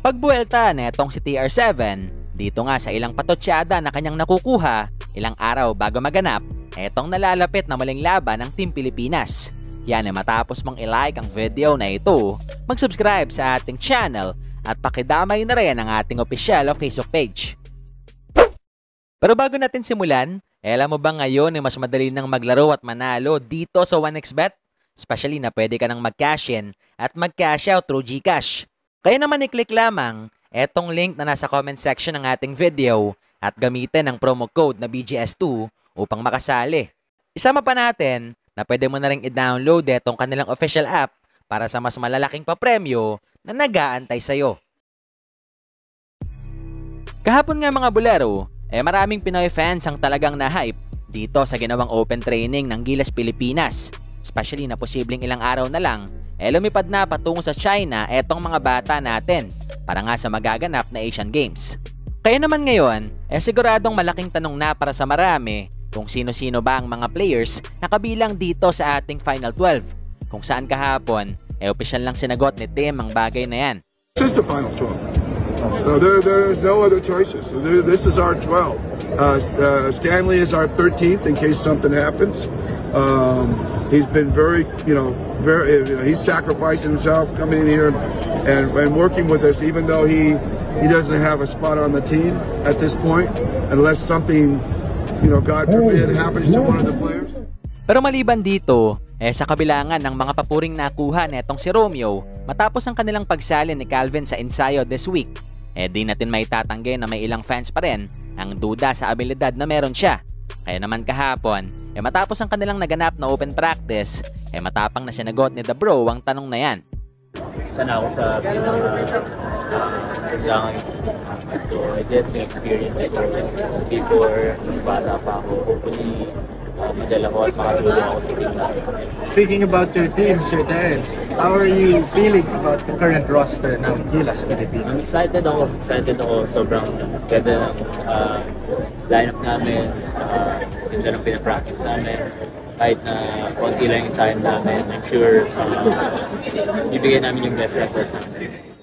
Pagbuelta netong si TR7, dito nga sa ilang patotsyada na kanyang nakukuha ilang araw bago maganap, etong nalalapit na muling laban ng Team Pilipinas. Yan ay matapos mong i-like ang video na ito, mag-subscribe sa ating channel at pakidamay na rin ang ating official Facebook page. Pero bago natin simulan, alam mo ba ngayon ay mas madali nang maglaro at manalo dito sa 1xBet? Especially na pwede ka nang mag-cash in at mag-cash out through GCash. Kaya naman i-click lamang etong link na nasa comment section ng ating video at gamitin ang promo code na BGS2 upang makasali. Isama pa natin na pwede mo na rin i-download etong kanilang official app para sa mas malalaking papremyo na nag-aantay sa'yo. Kahapon nga mga bulero, maraming Pinoy fans ang talagang na-hype dito sa ginawang open training ng Gilas Pilipinas. Especially na posibleng ilang araw na lang, lumipad na patungo sa China etong mga bata natin para nga sa magaganap na Asian Games. Kaya naman ngayon, siguradong malaking tanong na para sa marami kung sino-sino ba ang mga players na kabilang dito sa ating Final 12. Kung saan kahapon, opisyal lang sinagot ni Tim ang bagay na yan. This is the Final 12. There's no other choices. This is our 12. Stanley is our 13th in case something happens. He's been very, he's sacrificing himself coming in here and working with us, even though he doesn't have a spot on the team at this point, unless something, God forbid, happens to one of the players. Pero maliban dito, sa kabilangan ng mga papuring nakuha netong si Romeo, matapos ang kanilang pagsali ni Calvin sa ensayo this week, di natin maitatanggi na may ilang fans pa rin ang duda sa abilidad na meron siya. Kaya naman kahapon, matapos ang kanilang naganap na open practice, matapang na sinagot ni The Bro ang tanong na yan. Sana ako sa kailangan so I guess yung experience ko before bata pa ako, hopefully madala ko at makatulong ako sa team natin. Speaking about your team, Sir Terence, how are you feeling about the current roster ng Gilas Pilipinas? I'm excited ako. Sobrang ganda ng lineup namin, ganda ng pinapractice namin. Kahit na konti lang yung time namin, I'm sure ibigay namin yung best effort namin.